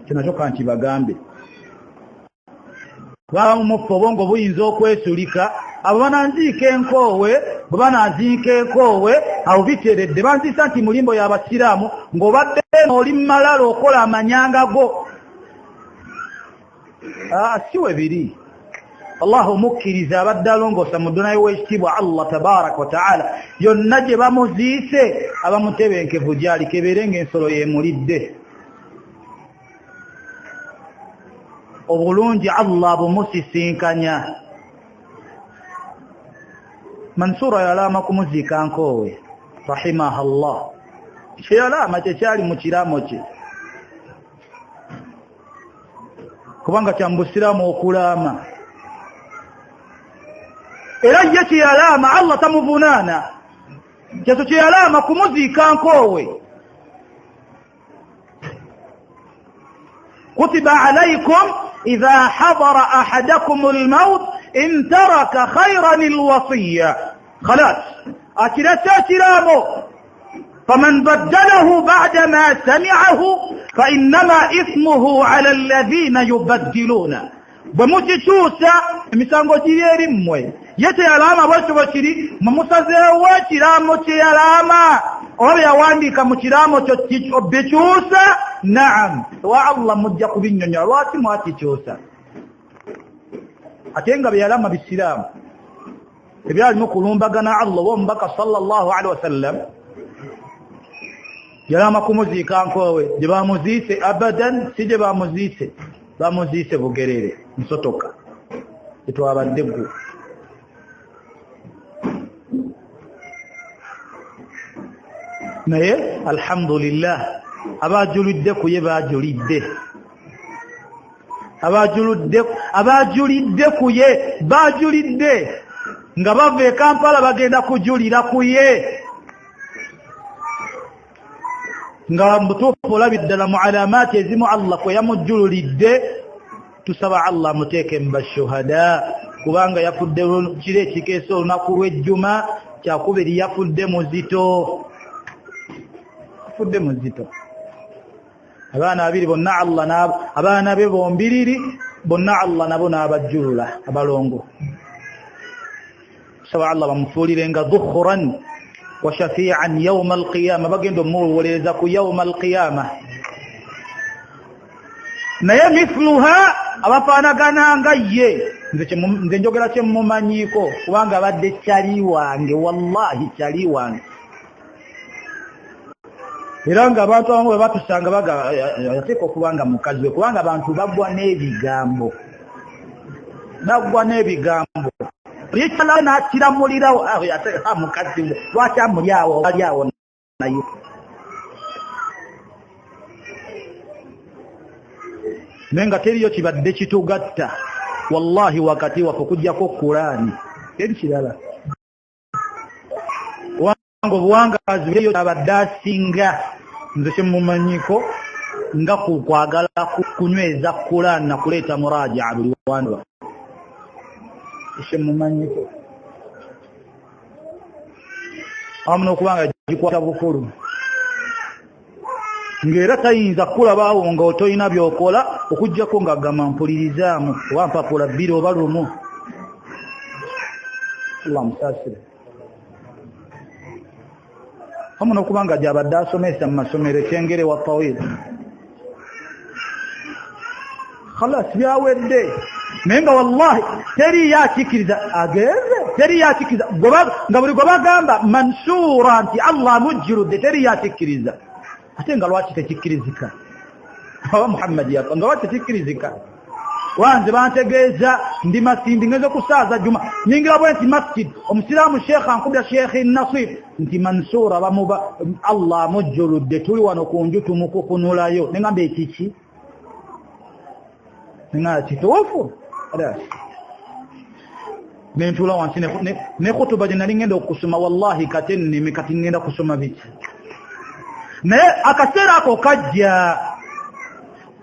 kinakyoka nti bagambe bamuffe obwongo buyinza okwesulika abo bananziika enkoowe bwe bananziika enkoowe abo biteredde banziisa nti mulimbo y'abasiraamu ng'obadde oli malala okola amanyanga go siwe biri Allah mukkiriza abadde alongoosa mu dunaye w'ekitiibwa Allah tabaraka wa ta'ala yonna gye bamuziise abamutebenkevu gyali kebeere ng'ensolo yeemulidde obulungi Allah bumusisinkanya Mansura yalaama kumuziika nkoowe rahimaha Allah kyeyalaama kyekyali mu kiraamo kye kubanga kya mu busiraamu okulaama era ye kyeyalaama Allah tamuvunaana kyekyo kyeyalaama kumuziika nkoowe kutiba alaykum idha hadara ahadakum almaut in taraka khayran alwasiya khalas akirata kiramo faman baddalahu ba'da ma sami'ahu fa innama ithmuhu 'ala alladhina yubaddiluna bwemukikyusa emisango giri eri mmwe yete alama bw'ekyo bwekiri mumusazeewo ekiraamo kye yalaama oba yawandika mu kiraamo kyo bikyusa naam wa Allah mujja kubinnyonnyola lwaki mwakikyusa ate nga bye yalaama bisiraamu ebyalimu kulumbagana Allah w'omubaka sallallahu alaihi wasallam yalaama kumuziika nkoowe gye bamuziise abadan si gye bamuziise bugerere nsotoka etwabadde ggu naye alhamdulillah abajulidde kuye abajulidde kuye bajulidde nga bava e Kampala bagenda kujulira kuye nga mbutuufu olabiddala mu alamaati ezimu Allah kwe yamujjululidde tusaba Allah muteeke mu bashuhada kubanga yafudde kiro ekikeesa olunaku lw'ejjuma kyakubiri yafudde muzito abaana babiri bonna Allah abaana be bombiriri bonna Allah nabo n'abajjulula abalongo tusaba Allah bamufuulirenga dhukhran wa shafi'an yawm al-qiyamah bagenda muwoleza ku yawm al-qiyamah naye mithluha abafaanagana nga ye nze njogera kye mumanyiko kubanga abadde kyali wange wallahi kyali wange era nga abantu abamu bwe batusanga yateeka okubanga mukazi we kubanga abantu bagwa n'ebigambo yekyala n'akiramulirawo yateeka mukazi we lwaki amuli awo ali awo naye naye nga teriyo kibadde kitugatta wallahi wakati waffe okuggyako Qur'ani teri kirala wango obuwangazi bweyo abadde asinga nze kyemumanyiko nga kwagala kunyweza Qur'ani na kuleeta murajaa buli wandu kyemumanyiko awamu n'okubanga gikwata bukulu ng'era tayinza kulabaawo nga otolina by'okola okuggyako nga gama mpulirizaamu oba mpapula bbiri oba lumu Allah musaasire awamu n'okubanga gy'abadde asomesa mu masomero ekyengere wa tawila khalas byawedde naye nga wallahi teri yakikiriza agenze teri yakikiriza nga buli gwe bagamba mansuura nti Allah amujjirudde teri yakikiriza ate nga lwaki tekikkirizika oba Muhammad yafa nga lwaki tekikkirizika wanze bantegeeza ndi masindi ngeze kusaaza juma nyingira bwe nti masjid omusiraamu sheekh ankubya sheekh Nasir nti mansuura bamuba Allah amujjirudde tuli wano ku nju tumukukunulayo nengamba ekiki nengamba kituufu nentula wansi ne khutuba gye nali ngenda okusoma wallahi kati nnimi kati ngenda kusoma biki naye akaseera ako kajja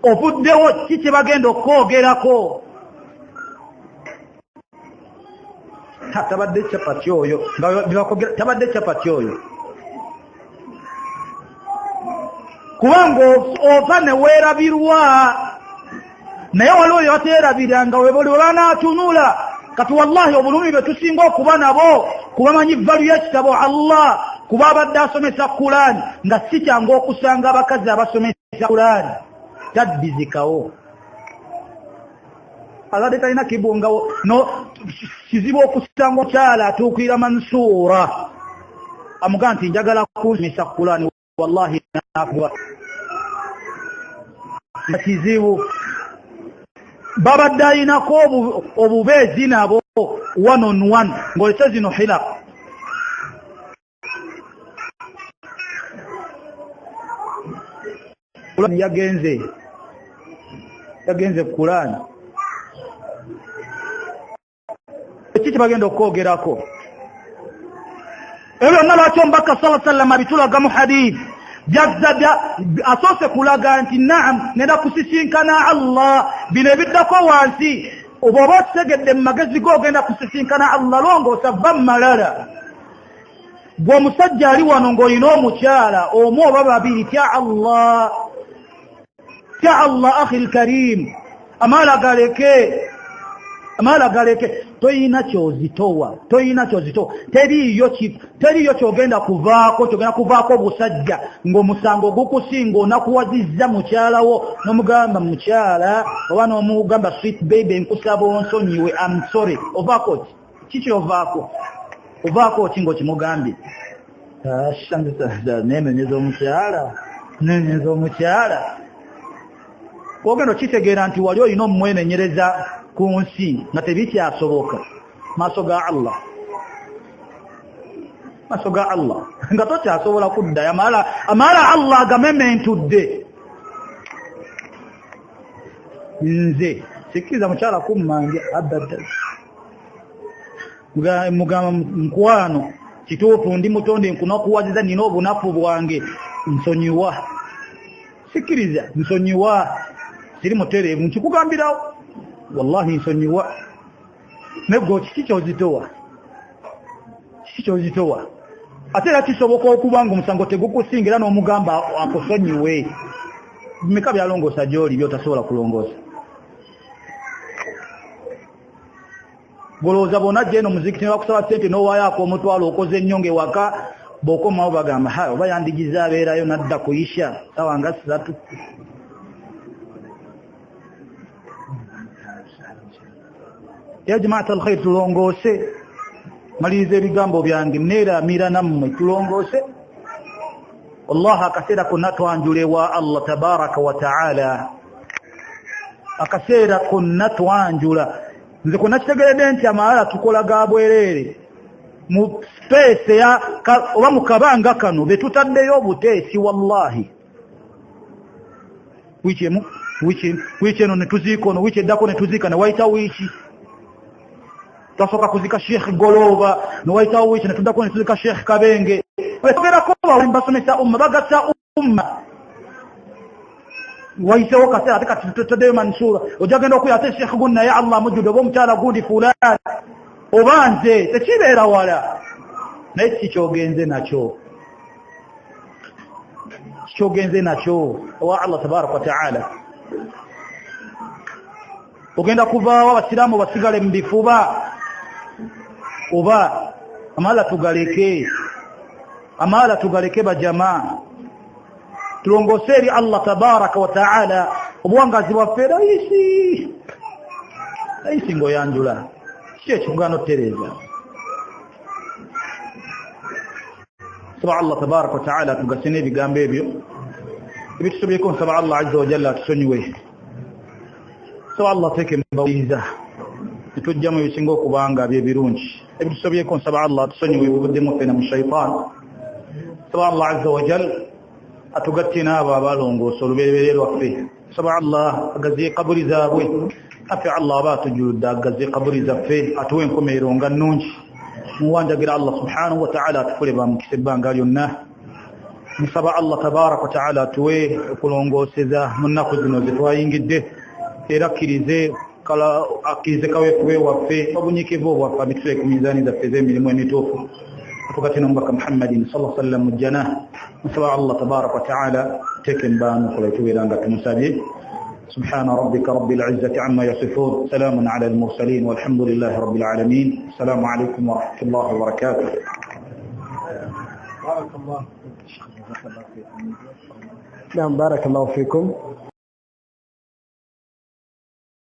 ovuddewo ki kye bagenda okwogerako tabadde capati oyo tabadde capati oyo kubanga ova ne weerabirwa naye waliwo oyo bateerabiranga webuli webanaatunula kati wallahi obulumi bwe tusinga okuba nabo kubamanyi valu y'ekitabo Allah kuba abadde asomesa Qur'ani nga si kyangu okusanga abakazi abasomesa Qur'ani taddizikawo abadde talina kibungawo no kizibu okusanga omukyala atuukirira mansuura amugaa nti njagala kusomesa Qur'ani wallahi nafuba kizibu babadde alinako obubeezi nabo one on one ng'olese zino hilaq yagenze Qur'ani ekiki bagenda okwogerako ebyo byonna lwaki omubaka sallallahu alaihi wasallam abitulaga mu hadith jazzaja asoose kulaga nti naam nenda kusisinkana Allah bino ebiddako wansi oba otegedde mu magezi g'ogenda kusisinkana Allah longoosa vva malala gwe omusajja ali wano ng'olina omukyala omu oba babiri tya Allah akhi al-karim amala galeke amala galeke toyina kyozitowa teriyo kyogenda kuvaako busajja ng'omusango gukusinga onakuwazizza mukyalawo n'omugamba mukyala oba n'omugamba sweet baby nkusaba onsonyiwe I'm sorry ovaako kiki ovaako ki ng'okimugambye nenyeza omukyala ogenda okitegeera nti wali olina omumwenenyereza ku nsi nga tebikyasoboka maaso ga Allah nga tokyasobola kuddayo amala Allah agamementudde nze sikkiriza mukyala kummanja abadda mugamba nkwano kituufu ndi mutonde nkunakuwaziza nina obunafu bwange nsonyiwa sikkiriza nsonyiwa siri mutereevu nkikugambirawo wallahi nsonyiwa nego kiki kyozitowa ate era kisoboka okuba nga omusango tegukusingira n'omugamba akusonyiwe meka byalongoosa gy'oli byotasobola kulongoosa golooza bona jeno muzikiti nebakusaba sente n'owaayo omutwalo okoze ennyonge waka bw'okomawo bagamba oba yandigiza abeerayo nadda kuyisha sawa nga 3 ya jamaata alkhair tulongoose maliriza ebigambo byange neeramira nammwe tulongoose wallahi akaseera konna twanjulewa Allah tabaraka wa taala akaseera konna twanjula nze konna kitegeredde nti amawala tukola ga bwereere mu space oba mu kabanga kano betutaddeyo obuteesi wallahi wiki eno netuziika ono wiki eddako netuziika newayita wiki tasoka kuzika Sheikh Golova newayitawo wiki netuddako netuzika Sheikh Kabenge besogerako basomesa umma bagasa umma wayitewo kaseera ate kati tutaddeyo Mansura ojagenda okuya ate Sheikh gunna ya Allah mujjude oba omukyala gundi fulani oba nze tekibeera wala naye kikyogenze nakyo owa Allah tabaraka wa taala ogenda kuvaawo abasiraamu basigale mu bifuba oba amala tugaleke bajamaa tulongoose eri Allah tabaraka wa taala obuwangazi bwaffe rayisi ng'oyanjula ki ekikugaana otereeza saba Allah tabaraka wa taala tugase n'ebigambo ebyo ebitusobyeko nsaba Allah azza wa jalla atusonyiwe saba Allah teeke mubawiriza netujjamu ebisinga okubanga byebirungi ebitusobyeko nsaba Allah atusonyiwe bubuddemu fena mu shaitan saba Allah azza wa jalla atugatte n'abo abalongoosa olubereberye lwaffe saba Allah agaziye kabuli zaabwe afe Allah aba atujuludde agaziye kabuli zaffe atuwe enkomerero nga nnungi muwanjagira Allah subhanahu wa ta'ala atufule bamukisa ebbanga lyonna musaba Allah tabaraka wa ta'ala atuwe okulongooseza mu nnaku zino zetwayingidde era akkirize kaweefube waffe obunyikivu obwaffe abitule ku mizaani zaffe z'emirimu emituufu wakati nomubaka Muhammadin sallallahu alaihi wasallam mujjana musaba Allah tabaraka wa ta'ala tekembanu kuletuwiranga tumusabye سبحان ربك رب العزة عما يصفون سلام على المرسلين والحمد لله رب العالمين السلام عليكم ورحمة الله وبركاته نعم بارك الله فيكم